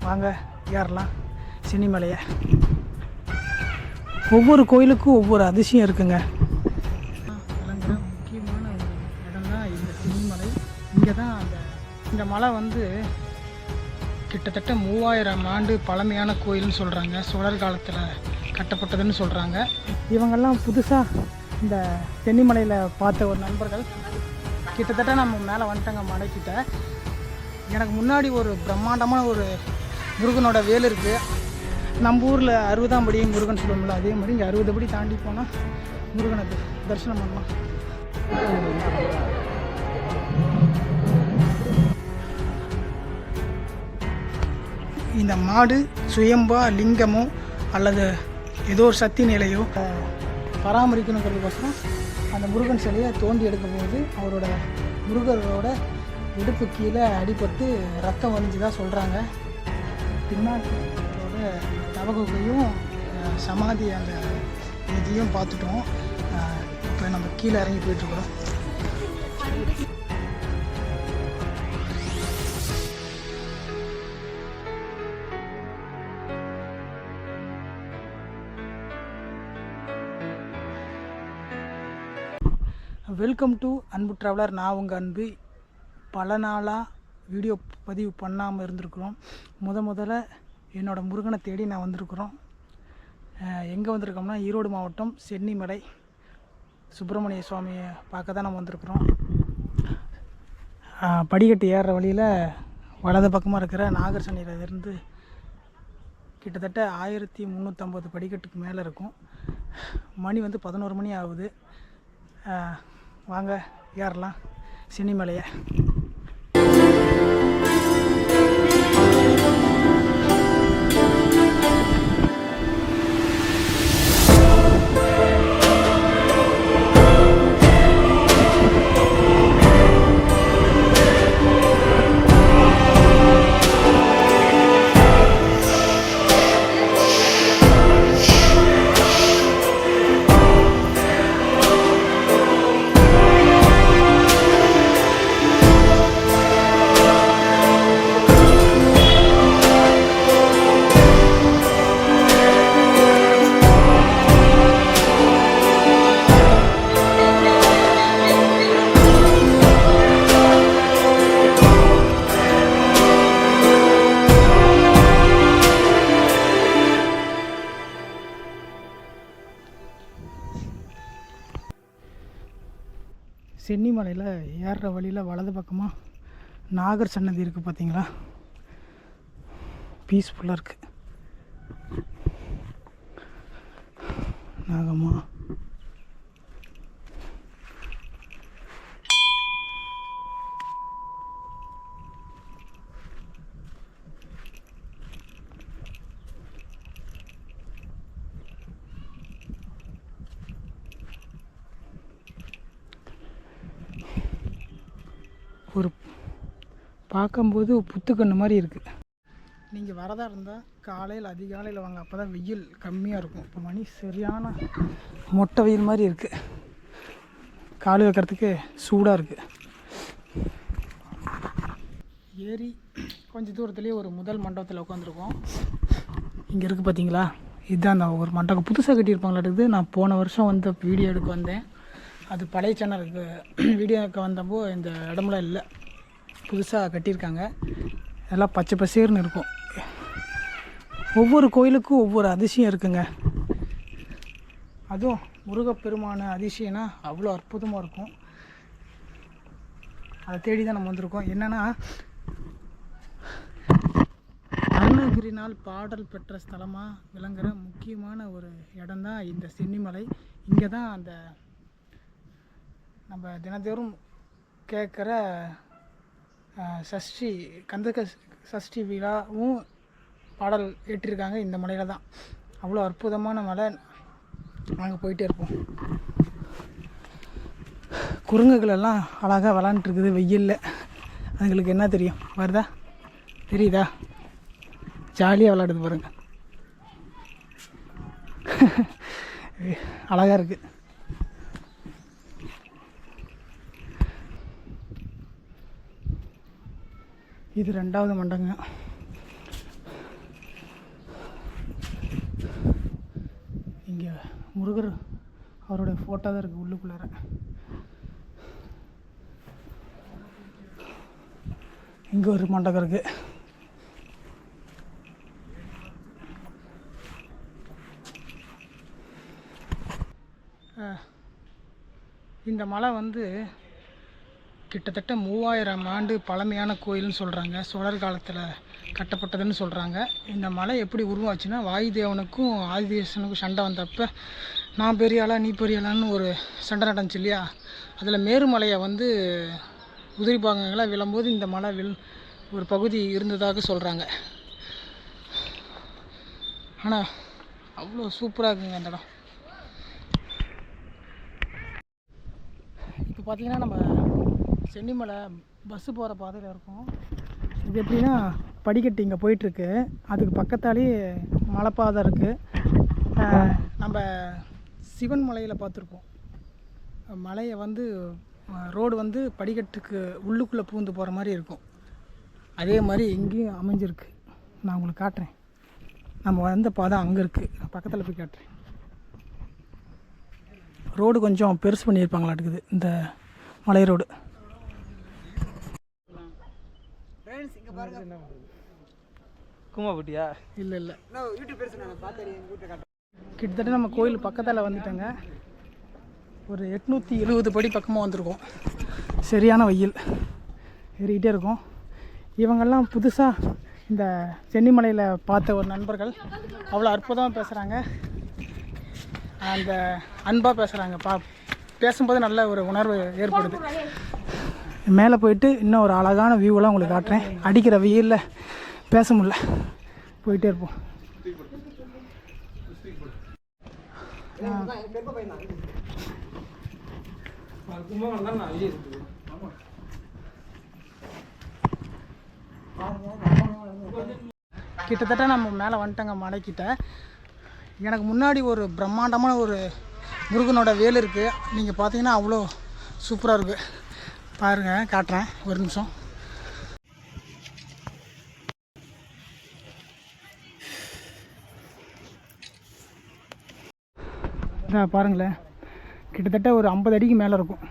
வாங்க ஏறலாம் சென்னிமலையை. ஒவ்வொரு கோயிலுக்கும் ஒவ்வொரு அதிசயம் இருக்குங்க. விளங்குற முக்கியமான ஒரு இடம் தான் இந்த சென்னிமலை. இங்கே தான் இந்த மலை வந்து கிட்டத்தட்ட 3000 ஆண்டு பழமையான கோயில்னு சொல்கிறாங்க. சோழர் காலத்தில் கட்டப்பட்டதுன்னு சொல்கிறாங்க. இவங்கெல்லாம் புதுசாக இந்த சென்னிமலையில் பார்த்த ஒரு நண்பர்கள். கிட்டத்தட்ட நம்ம மேலே வந்துட்டாங்க மலைக்கிட்ட. எனக்கு முன்னாடி ஒரு பிரம்மாண்டமான ஒரு முருகனோட வேல் இருக்குது. நம்ம ஊரில் 60ஆம் படி முருகன் சொல்லுவோம்ல, அதே மாதிரி இங்கே 60 படி தாண்டி போனால் முருகனை தரிசனம் பண்ணலாம். இந்த மாடு சுயம்பா லிங்கமோ அல்லது ஏதோ ஒரு சக்தி நிலையோ பராமரிக்கணுங்கிறதுக்கோசரம் அந்த முருகன் சிலையை தோண்டி எடுக்கும்போது முருகரோட இடுப்பு கீழே அடிபட்டு ரத்தம் வந்துதான் சொல்கிறாங்க. பின்னாடி அவரோட தவகுகையும் சமாதி அந்த இதையும் பார்த்துட்டோம். இப்போ நம்ம கீழே இறங்கி போயிட்டுருக்குறோம். வெல்கம் டு அன்பு ட்ராவலர். நான் உங்கள் அன்பு. பல நாளாக வீடியோ பதிவு பண்ணாமல் இருந்திருக்கிறோம். முதல்ல என்னோடய முருகனை தேடி நான் வந்திருக்கிறோம். எங்கே வந்திருக்கோம்னா ஈரோடு மாவட்டம் சென்னிமலை சுப்பிரமணிய சுவாமியை பார்க்க தான் நம்ம வந்திருக்கிறோம். படிக்கட்டு ஏறுற வழியில் வலது பக்கமாக இருக்கிற நாகர்சனியிலிருந்து கிட்டத்தட்ட 1350 படிக்கட்டுக்கு மேலே இருக்கும். மணி வந்து 11 மணி ஆகுது. வாங்க ஏறலாம் சென்னிமலையை. சென்னிமலையில் ஏறுற வழியில் வலது பக்கமாக நாகர் சன்னதி இருக்குது. பார்த்தீங்களா, பீஸ்ஃபுல்லாக இருக்குது. நாகம்மா ஒரு பார்க்கும்போது புத்துக்கண்ணு மாதிரி இருக்குது. நீங்கள் வரதா இருந்தால் காலையில் அதிகாலையில் வாங்க. அப்போ தான் வெயில் கம்மியாக இருக்கும். இப்போ மணி சரியான மொட்டை வெயில் மாதிரி இருக்குது. கால் வைக்கிறதுக்கு சூடாக இருக்குது. ஏறி கொஞ்சம் தூரத்துலேயே ஒரு முதல் மண்டபத்தில் உட்காந்துருக்கோம். இங்கே இருக்குது பார்த்தீங்களா, இதுதான் அந்த ஒரு மண்டபம் புதுசாக கட்டியிருப்பாங்களாட்டுது. நான் போன வருஷம் வந்து வீடியோ எடுக்க வந்தேன். அது பழைய சேனலுக்கு வீடியோக்கு வந்தப்போ இந்த இடமெல்லாம் இல்லை, புதுசாக கட்டியிருக்காங்க. எல்லாம் பச்சை பசேர்னு இருக்கும். ஒவ்வொரு கோயிலுக்கும் ஒவ்வொரு அதிசயம் இருக்குங்க. அதுவும் முருகப்பெருமான அதிசயம்னா அவ்வளோ அற்புதமாக இருக்கும். அதை தேடி தான் நம்ம வந்திருக்கோம். என்னென்னா, அருணகிரினால் பாடல் பெற்ற ஸ்தலமாக விளங்குகிற முக்கியமான ஒரு இடம் தான் இந்த சென்னிமலை. இங்கே தான் அந்த நம்ம தினந்தோறும் கேட்குற சஷ்டி கந்தக சஷ்டி விழாவும் பாடல் ஏற்றிருக்காங்க. இந்த மலையில் தான். அவ்வளோ அற்புதமான மலை. நாங்கள் போயிட்டே இருப்போம். குரங்குகளெல்லாம் அழகாக விளாண்டுருக்குது வெயிலில். அதுங்களுக்கு என்ன தெரியும்? வருதா, தெரியுதா? ஜாலியாக விளாடுது பாருங்க. அழகாக இருக்குது. இது 2வது மண்டபங்க. இங்கே முருகர் அவருடைய ஃபோட்டோ தான் இருக்குது உள்ளுக்குள்ளார. இங்கே ஒரு மண்டபம் இருக்குது. இந்த மலை வந்து கிட்டத்தட்ட 3000 ஆண்டு பழமையான கோயில்னு சொல்கிறாங்க. சோழர் காலத்தில் கட்டப்பட்டதுன்னு சொல்கிறாங்க. இந்த மலை எப்படி உருவாச்சுன்னா, வாயுதேவனுக்கும் ஆதிசேஷனுக்கும் சண்டை வந்தப்போ நான் பெரிய ஆளா நீ பெரிய ஆளான்னு ஒரு சண்டை நடந்துச்சு இல்லையா, அதில் மேருமலையை வந்து உதிரி பாகங்களாக விழும்போது இந்த மலை ஒரு பகுதி இருந்ததாக சொல்கிறாங்க. ஆனால் அவ்வளோ சூப்பராக இருக்குங்க அந்த இடம். இப்போ பார்த்திங்கன்னா நம்ம சென்னிமலை பஸ்ஸு போகிற பாதையில் இருக்கும். இது எப்படின்னா படிக்கட்டு இங்கே போயிட்டுருக்கு, அதுக்கு பக்கத்தாலேயே மலைப்பாதை இருக்குது. நம்ம சிவன் மலையில் பார்த்துருப்போம், மலையை வந்து ரோடு வந்து படிக்கட்டுக்கு உள்ளுக்குள்ளே பூந்து போகிற மாதிரி இருக்கும். அதே மாதிரி எங்கேயும் அமைஞ்சிருக்கு. நான் உங்களுக்கு காட்டுறேன். நம்ம வந்த பாதை அங்கே இருக்குது, பக்கத்தில் போய் காட்டுறேன். ரோடு கொஞ்சம் பெருசு பண்ணியிருப்பாங்களாட்டுக்குது இந்த மலை ரோடு. குமாபட்டியா? இல்லை இல்லை, கிட்டத்தட்ட நம்ம கோயில் பக்கத்தில் வந்துட்டோங்க. ஒரு 870 படி பக்கமாக வந்திருக்கோம். சரியான வெயில் ஏறிக்கிட்டே இருக்கும். இவங்கெல்லாம் புதுசாக இந்த சென்னிமலையில் பார்த்த ஒரு நண்பர்கள். அவ்வளோ அற்புதமாக பேசுகிறாங்க, அந்த அன்பாக பேசுகிறாங்க. பேசும்போது நல்ல ஒரு உணர்வு ஏற்படுது. மேலே போயிட்டு இன்னும் ஒரு அழகான வியூவெல்லாம் உங்களுக்கு காட்டுறேன். அடிக்கிற வெயிலில் பேச முடியல, போயிட்டே இருப்போம். கிட்டத்தட்ட நம்ம மேலே வந்துட்டோங்க மலைக்கிட்ட. எனக்கு முன்னாடி ஒரு பிரம்மாண்டமான ஒரு முருகனோட வேல் இருக்குது. நீங்கள் பார்த்தீங்கன்னா அவ்வளோ சூப்பராக இருக்குது. பாருங்கள், காட்டுறேன் ஒரு நிமிஷம். பாருங்களேன், கிட்டத்தட்ட ஒரு 50 அடிக்கு மேலே இருக்கும்.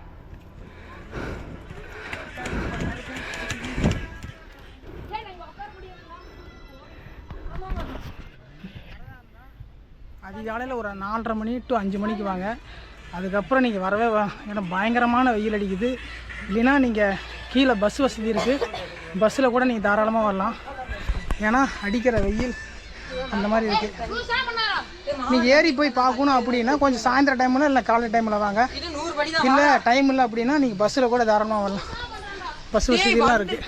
அதிகாலையில் ஒரு 4:30 மணி டு 5 மணிக்கு வாங்க. அதுக்கப்புறம் நீங்கள் வரவே ஏன்னா பயங்கரமான வெயில் அடிக்குது. இல்லைன்னா நீங்கள் கீழே பஸ் வசதி இருக்குது, பஸ்ஸில் கூட நீங்கள் தாராளமாக வரலாம். ஏன்னா அடிக்கிற வெயில் அந்த மாதிரி இருக்குது. நீங்கள் ஏறி போய் பார்க்கணும் அப்படின்னா கொஞ்சம் சாயந்தர டைமில் இல்லை காலை டைமில் வாங்க. இல்லை டைம் இல்லை அப்படின்னா நீங்கள் பஸ்ஸில் கூட தாராளமாக வரலாம், பஸ் வசதியெல்லாம் இருக்குது.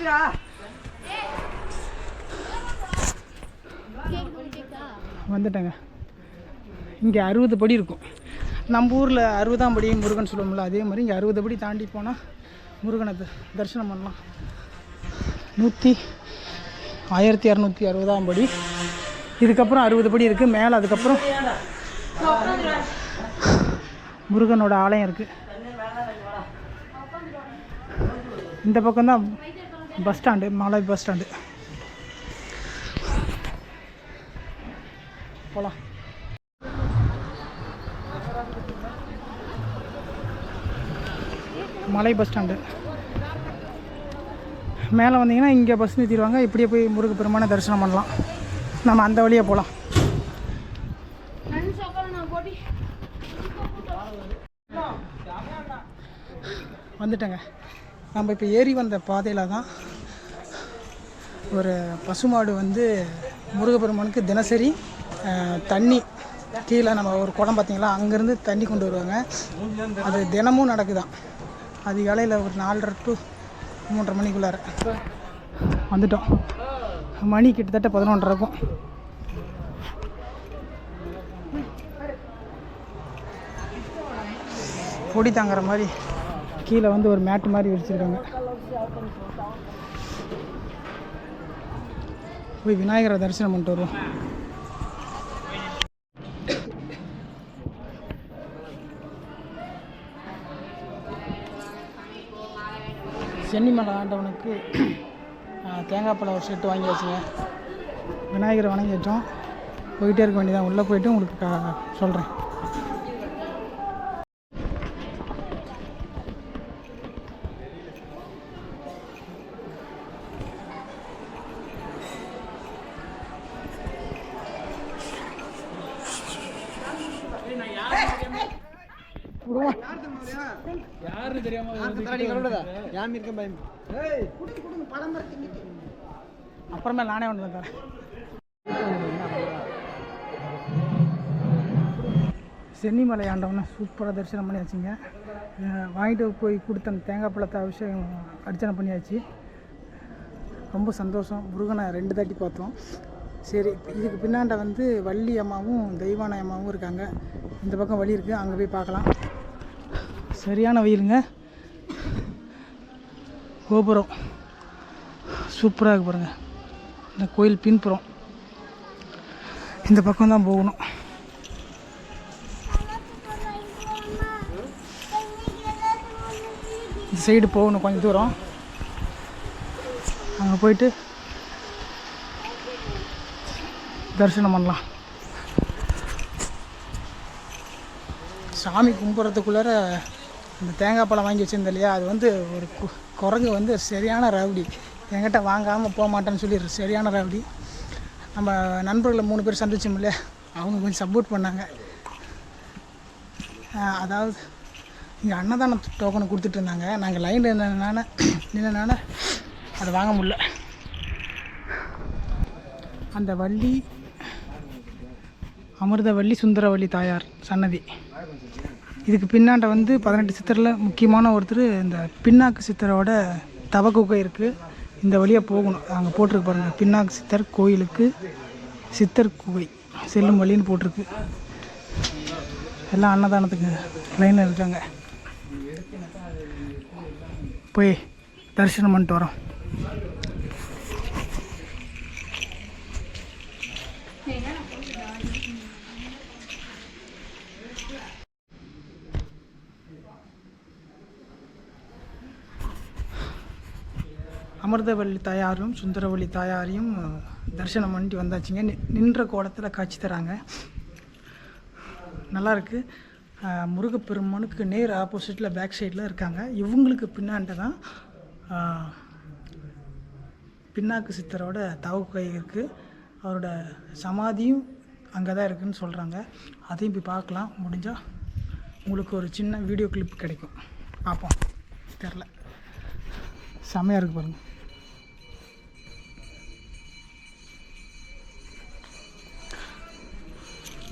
வந்துட்டேங்க. இங்கே 60 படி இருக்கும். நம்ம ஊரில் 60ஆம் படி முருகன் சொல்லுவோம்ல, அதே மாதிரி இங்கே 60 படி தாண்டி போனால் முருகனை தரிசனம் பண்ணலாம். 1260ஆம் படி. இதுக்கப்புறம் 60 படி இருக்குது மேலே. அதுக்கப்புறம் முருகனோட ஆலயம் இருக்குது. இந்த பக்கம்தான் பஸ் ஸ்டாண்டு, மலை பஸ் ஸ்டாண்டு. போகலாம். மலை பஸ் ஸ்டாண்டு மேலே வந்தீங்கன்னா இங்கே பஸ் நிறுத்திடுவாங்க. இப்படியே போய் முருகப்பெருமானை தரிசனம் பண்ணலாம். நம்ம அந்த வழியாக போகலாம். வந்துட்டேங்க. நம்ம இப்போ ஏறி வந்த பாதையில் தான் ஒரு பசுமாடு வந்து முருகப்பெருமானுக்கு தினசரி தண்ணி கீழே நம்ம ஒரு குடம் பார்த்திங்களா, அங்கேருந்து தண்ணி கொண்டு வருவாங்க. அது தினமும் நடக்குதான். அதிகாலையில் ஒரு 4:30 to 3:30 மணிக்குள்ளார வந்துட்டோம். மணி கிட்டத்தட்ட 11:30 இருக்கும். பொடி தாங்குற மாதிரி கீழே வந்து ஒரு மேட்டு மாதிரி விரிச்சிருக்காங்க. போய் விநாயகரை தரிசனம் பண்ணிட்டு வருவோம். சென்னிமலை ஆண்டவனுக்கு தேங்காய் பழம் ஒரு செட்டு வாங்கி வச்சுங்க. விநாயகரை வணங்கி வச்சோம். போயிட்டே இருக்க வேண்டியதான். உள்ளே போயிட்டு உங்களுக்கு சொல்கிறேன். யாருன்னு தெரியாம அப்புறமே நானே ஒன்று தரேன். சென்னிமலை ஆண்டவனை சூப்பராக தரிசனம் பண்ணியாச்சுங்க. வாங்கிட்டு போய் கொடுத்த அந்த தேங்காய் பழத்தை அபிஷேகம் அர்ச்சனை பண்ணியாச்சு. ரொம்ப சந்தோஷம். முருகனை 2 தாட்டி பார்த்தோம். சரி, இதுக்கு பின்னாண்ட வந்து வள்ளி அம்மாவும் தெய்வானை அம்மாவும் இருக்காங்க. இந்த பக்கம் வழி இருக்குது, அங்கே போய் பார்க்கலாம். சரியான வெயிலுங்க. கோபுரம் சூப்பராக இருக்கு பாருங்கள். இந்த கோயில் பின்புறம் இந்த பக்கம் தான் போகணும். இந்த சைடு போகணும் கொஞ்சம் தூரம். அங்கே போயிட்டு தரிசனம் பண்ணலாம். சாமி கும்பிட்றதுக்குள்ளார அந்த தேங்காய் பழம் வாங்கி வச்சுருந்தேன் இல்லையா, அது வந்து ஒரு குரங்கு வந்து சரியான ரவுடி. என்கிட்ட வாங்காமல் போக மாட்டேன்னு சொல்லி சரியான ரவுடி. நம்ம நண்பர்களை 3 பேர் சந்திச்சோம் இல்லையா, அவங்க கொஞ்சம் சப்போர்ட் பண்ணாங்க. அதாவது இங்கே அன்னதான டோக்கனை கொடுத்துட்டு இருந்தாங்க. நாங்கள் லைனில் நின்னனால அதை வாங்க முடியல. அந்த வள்ளி அமிர்தவள்ளி சுந்தரவள்ளி தாயார் சன்னதி. இதுக்கு பின்னாண்ட வந்து 18 சித்தரில் முக்கியமான ஒருத்தர் இந்த பின்னாக்கு சித்தரோட தவக்குகை இருக்குது. இந்த வழியாக போகணும். அங்கே போட்டிருக்கு பாருங்கள், பின்னாக்கு சித்தர் கோயிலுக்கு சித்தர் குகை செல்லும் வழின்னு போட்டிருக்கு. எல்லாம் அன்னதானத்துக்கு லைனில் இருக்காங்க. போய் தரிசனம் பண்ணிட்டு வரோம். அமிர்தவள்ளி தாயாரும் சுந்தரவள்ளி தாயாரையும் தரிசனம் பண்ணிட்டு வந்தாச்சுங்க. நின்ற கோலத்தில் காட்சி தராங்க. நல்லாயிருக்கு. முருகப்பெருமானுக்கு நேர் ஆப்போசிட்டில் பேக் சைடில் இருக்காங்க. இவங்களுக்கு பின்னாண்ட தான் பின்னாக்கு சித்தரோட தவக்கை இருக்குது. அவரோட சமாதியும் அங்கே தான் இருக்குதுன்னு சொல்கிறாங்க. அதையும் போய் பார்க்கலாம். முடிஞ்சால் உங்களுக்கு ஒரு சின்ன வீடியோ கிளிப் கிடைக்கும், பார்ப்போம். தெரில, செம்மையாக இருக்குது பாருங்கள்.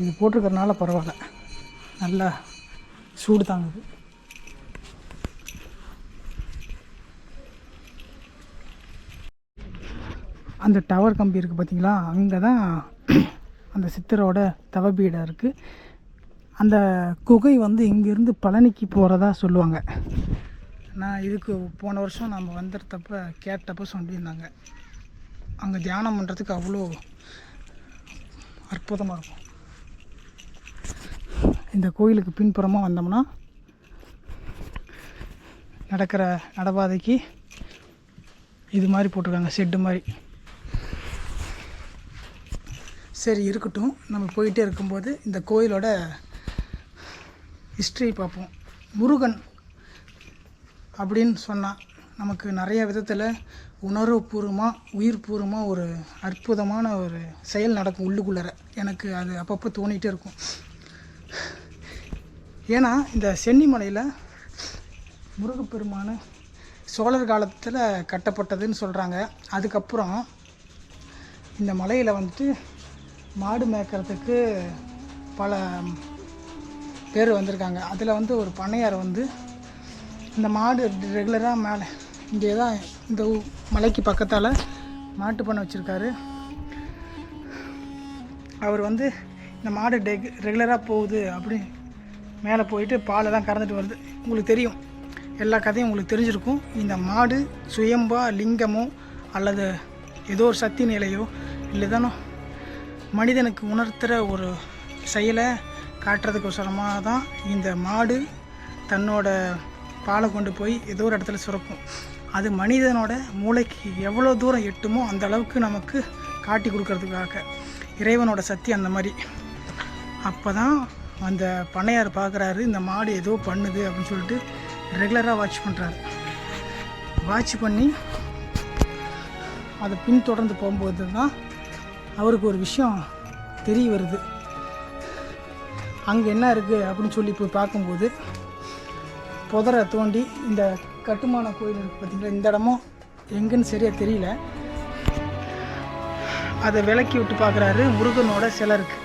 இது போட்டிருக்கறனால பரவாயில்ல, நல்லா சூடு தாங்குது. அந்த டவர் கம்பி இருக்குது பார்த்தீங்களா, அங்கே தான் அந்த சித்தரோட தவபீடம் இருக்குது. அந்த குகை வந்து இங்கேருந்து பழனிக்கு போகிறதா சொல்லுவாங்க. நான் இதுக்கு போன வருஷம் நம்ம வந்துடுறப்ப கேட்டப்போ சொல்லியிருந்தாங்க. அங்கே தியானம் பண்ணுறதுக்கு அவ்வளோ அற்புதமாக இருக்கும். இந்த கோயிலுக்கு பின்புறமாக வந்தோம்னா நடக்கிற நடபாதைக்கு இது மாதிரி போட்டிருக்காங்க, ஷெட்டு மாதிரி. சரி இருக்கட்டும், நம்ம போயிட்டே இருக்கும்போது இந்த கோயிலோட ஹிஸ்ட்ரி பார்ப்போம். முருகன் அப்படின்னு சொன்னால் நமக்கு நிறைய விதத்தில் உணர்வுபூர்வமாக உயிர்பூர்வமாக ஒரு அற்புதமான ஒரு செயல் நடக்கும் உள்ளுக்குள்ளற. எனக்கு அது அப்பப்போ தோணிகிட்டே இருக்கும். ஏன்னா இந்த சென்னிமலையில் முருகப்பெருமான சோழர் காலத்தில் கட்டப்பட்டதுன்னு சொல்கிறாங்க. அதுக்கப்புறம் இந்த மலையில் வந்துட்டு மாடு மேய்க்கிறதுக்கு பல பேர் வந்திருக்காங்க. அதில் வந்து ஒரு பண்ணையார் வந்து இந்த மாடு ரெகுலராக மேலே இங்கே தான் இந்த மலைக்கு பக்கத்தால் மாட்டு பண்ணை வச்சுருக்காரு. அவர் வந்து இந்த மாடு ரெகுலராக போகுது அப்படி மேலே போயிட்டு பாலெல்லாம் கறந்துட்டு வருது. உங்களுக்கு தெரியும், எல்லா கதையும் உங்களுக்கு தெரிஞ்சிருக்கும். இந்த மாடு சுயம்பா லிங்கமோ அல்லது ஏதோ ஒரு சக்தி நிலையோ இல்லை தானோ மனிதனுக்கு உணர்த்துகிற ஒரு செயலை காட்டுறதுக்கோசரமாக தான் இந்த மாடு தன்னோட பாலை கொண்டு போய் ஏதோ ஒரு இடத்துல சுரக்கும். அது மனிதனோட மூளைக்கு எவ்வளோ தூரம் எட்டுமோ அந்த அளவுக்கு நமக்கு காட்டி கொடுக்கறதுக்காக இறைவனோட சக்தி அந்த மாதிரி. அப்போ தான் அந்த பண்ணையார் பார்க்குறாரு, இந்த மாடு ஏதோ பண்ணுது அப்படின்னு சொல்லிட்டு ரெகுலராக வாட்ச் பண்ணுறாரு. வாட்ச் பண்ணி அதை பின்தொடர்ந்து போகும்போது தான் அவருக்கு ஒரு விஷயம் தெரிய வருது. அங்கே என்ன இருக்குது அப்படின்னு சொல்லி போய் பார்க்கும்போது புதரை தோண்டி இந்த கட்டுமான கோயில் இருக்குது பார்த்திங்களா, இந்த இடமும் எங்கன்னு சரியாக தெரியல, அதை விலக்கி விட்டு பார்க்குறாரு. முருகனோட சிலை இருக்குது.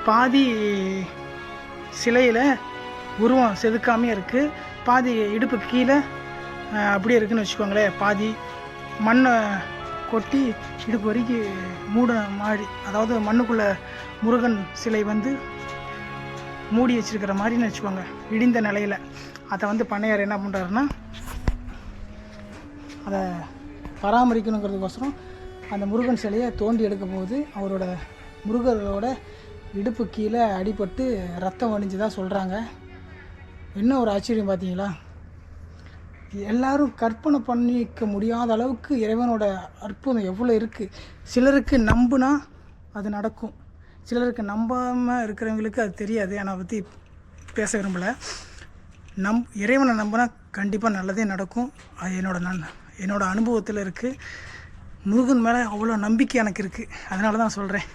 பாதி சிலையில் உருவம் செதுக்காமே இருக்குது, பாதி இடுப்புக்கு கீழே அப்படியே இருக்குதுன்னு வச்சுக்கோங்களேன். பாதி மண்ணை கொட்டி இடுப்பு வரைக்கும் மூட மாதிரி, அதாவது மண்ணுக்குள்ளே முருகன் சிலை வந்து மூடி வச்சுருக்கிற மாதிரின்னு வச்சுக்கோங்க, இடிந்த நிலையில். அதை வந்து பண்ணையார் என்ன பண்ணுறாருன்னா, அதை பராமரிக்கணுங்கிறதுக்கோசரம் அந்த முருகன் சிலையை தோண்டி எடுக்கும் போது அவரோட முருகரோட இடுப்பு கீழே அடிபட்டு ரத்தம் வடிஞ்சதாக சொல்கிறாங்க. என்ன ஒரு ஆச்சரியம் பார்த்தீங்களா? எல்லாரும் கற்பனை பண்ணிக்க முடியாத அளவுக்கு இறைவனோட அற்புதம் எவ்வளோ இருக்குது. சிலருக்கு நம்புனா அது நடக்கும், சிலருக்கு நம்பாமல் இருக்கிறவங்களுக்கு அது தெரியாது. என்னை பற்றி பேச விரும்பலை. இறைவனை நம்பினா கண்டிப்பாக நல்லதே நடக்கும். அது என்னோட அனுபவத்தில் இருக்குது. முருகன் மேலே அவ்வளோ நம்பிக்கை எனக்கு இருக்குது. அதனால தான் சொல்கிறேன்,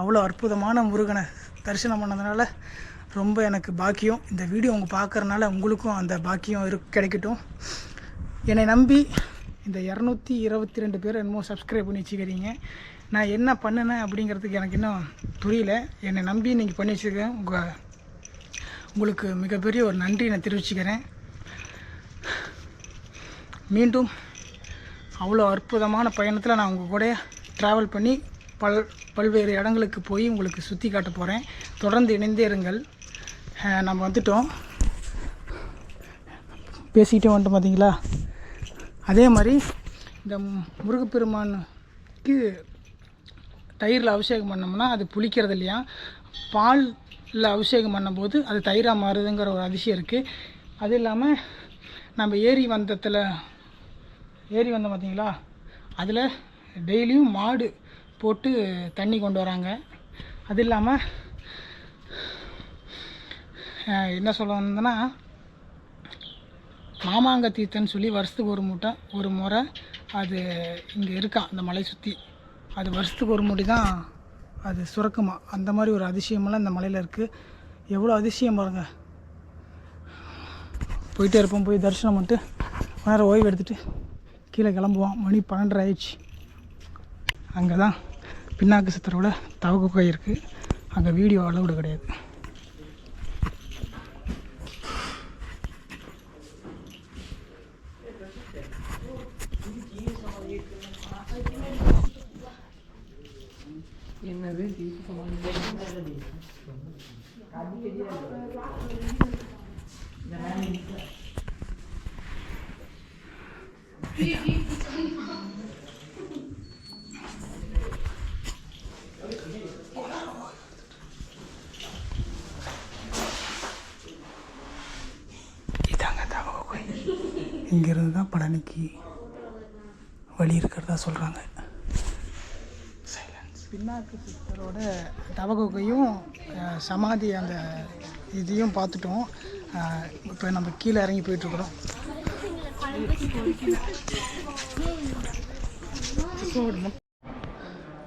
அவ்வளோ அற்புதமான முருகனை தரிசனம் பண்ணதுனால ரொம்ப எனக்கு பாக்கியம். இந்த வீடியோ அவங்க பார்க்குறனால உங்களுக்கும் அந்த பாக்கியம் கிடைக்கட்டும். என்னை நம்பி இந்த 222 பேர் என்னமோ சப்ஸ்கிரைப் பண்ணி வச்சுக்கிறீங்க. நான் என்ன பண்ணினேன் அப்படிங்கிறதுக்கு எனக்கு இன்னும் புரியல. என்னை நம்பி நீங்கள் பண்ணி வச்சுருக்கேன். உங்களுக்கு மிகப்பெரிய ஒரு நன்றி நான் தெரிவிச்சுக்கிறேன். மீண்டும் அவ்வளோ அற்புதமான பயணத்தில் நான் உங்கள் கூட ட்ராவல் பண்ணி பல்வேறு இடங்களுக்கு போய் உங்களுக்கு சுற்றி காட்ட போகிறேன். தொடர்ந்து இணைந்தே இருங்கள். நம்ம வந்துட்டோம், பேசிக்கிட்டே வந்துட்டோம் பார்த்தீங்களா? அதே மாதிரி இந்த முருகப்பெருமானுக்கு தயிரில் அபிஷேகம் பண்ணோம்னா அது புளிக்கிறது இல்லையா, பாலில் அபிஷேகம் பண்ணும்போது அது தயிராக மாறுதுங்கிற ஒரு அதிசயம் இருக்குது. அது இல்லாமல் நம்ம ஏரி வந்தோம் பார்த்தீங்களா, அதில் டெய்லியும் மாடு போட்டு தண்ணி கொண்டு வராங்க. அது இல்லாமல் என்ன சொல்ல வந்தேன்னா, மாமாங்க தீர்த்தன்னு சொல்லி வருஷத்துக்கு ஒரு முறை அது இங்கே இருக்கான் அந்த மலை சுற்றி. அது வருஷத்துக்கு ஒரு முறை தான் அது சுரக்குமா. அந்த மாதிரி ஒரு அதிசயமெல்லாம் இந்த மலையில் இருக்குது. எவ்வளோ அதிசயம் பாருங்க. போயிட்டே இருப்போம். போய் தரிசனம் பண்ணிட்டு நேரம் ஓய்வு எடுத்துகிட்டு கீழே கிளம்புவோம். மணி 12:30 ஆயிடுச்சு. அங்கே தான் பின்னாக்கு சித்தரோட தவக்குகை இருக்குது. அங்கே வீடியோ அலவுடு கிடையாது. என்னது இதாங்க தவக்குகை. இங்கேருந்து தான் பழனிக்கு வழி இருக்கிறதா சொல்கிறாங்க. பின்னாக்கு சித்தரோட தவகுகையும் சமாதி அந்த இதையும் பார்த்துட்டோம். இப்போ நம்ம கீழே இறங்கி போயிட்டுருக்குறோம்.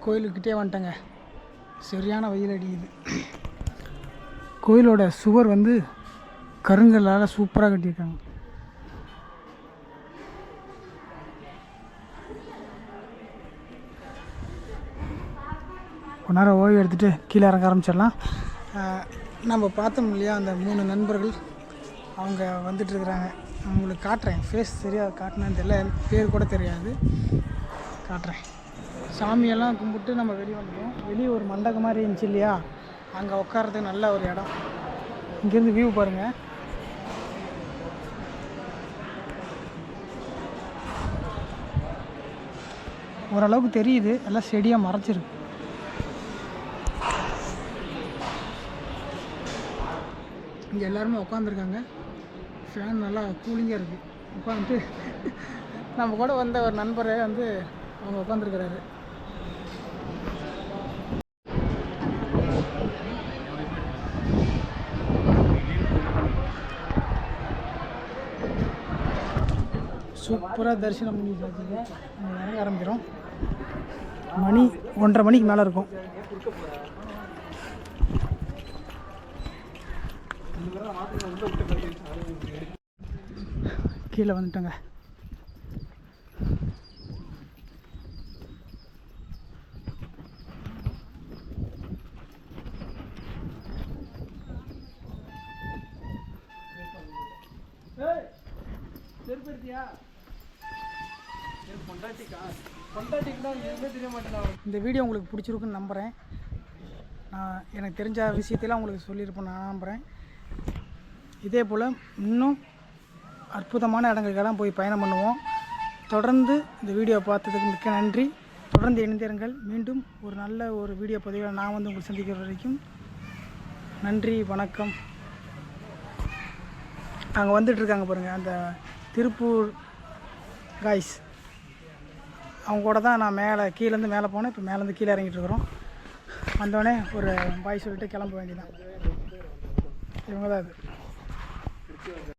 கோயிலுக்கிட்டே வந்துட்டேங்க. சரியான வெயில் அடிக்குது. கோயிலோட சுவர் வந்து கருங்கல்லால் சூப்பராக கட்டியிருக்காங்க. கொஞ்ச நேரம் ஓய்வு எடுத்துகிட்டு கீழே இறங்க ஆரம்பிச்சிடலாம். நம்ம பார்த்தோம் இல்லையா, அந்த 3 நண்பர்கள் அவங்க வந்துட்டுருக்குறாங்க. அவங்களுக்கு காட்டுறேன். ஃபேஸ் சரியாக காட்டினான்னு தெரியல, பேர் கூட தெரியாது. காட்டுறேன். சாமியெல்லாம் கும்பிட்டு நம்ம வெளியே வந்துட்டோம். வெளியே ஒரு மண்டபம் மாதிரி இருந்துச்சு இல்லையா, அங்கே உட்காரத்துக்கு நல்ல ஒரு இடம். இங்கேருந்து வியூ பாருங்கள். ஓரளவுக்கு தெரியுது, எல்லாம் செடியாக மறைச்சிருக்கு. இங்கே எல்லாருமே உட்காந்துருக்காங்க. ஃபேன் நல்லா கூலிங்காக இருக்குது. உட்காந்துட்டு நம்ம கூட வந்த ஒரு நண்பரை வந்து அவங்க உட்காந்துருக்கிறாரு. சூப்பராக தரிசனம் பண்ணி பார்த்துங்க. இறங்க ஆரம்பிக்கிறோம். மணி 1:30 மணிக்கு மேலே இருக்கும். கீழே வந்துட்டோங்க. இந்த வீடியோ உங்களுக்கு பிடிச்சிருக்குன்னு நம்புகிறேன். நான் எனக்கு தெரிஞ்ச விஷயத்தெல்லாம் உங்களுக்கு சொல்லியிருப்பேன் நான் நம்புகிறேன். இதே போல் இன்னும் அற்புதமான இடங்களுக்கெல்லாம் போய் பயணம் பண்ணுவோம். தொடர்ந்து இந்த வீடியோ பார்த்ததுக்கு மிக்க நன்றி. தொடர்ந்து இணைந்திருங்கள். மீண்டும் ஒரு நல்ல ஒரு வீடியோ பதிவில் நான் வந்து உங்களை சந்திக்கிற வரைக்கும் நன்றி, வணக்கம். அங்கே வந்துட்டுருக்காங்க பாருங்கள், அந்த திருப்பூர் காய்ஸ், அவங்க கூட தான் நான் கீழேருந்து மேலே போனேன். இப்போ மேலேருந்து கீழே இறங்கிட்டுருக்குறோம். வந்தோடனே ஒரு பாய் சொல்லிட்டு கிளம்ப வேண்டியதான். இவங்க தான் அது.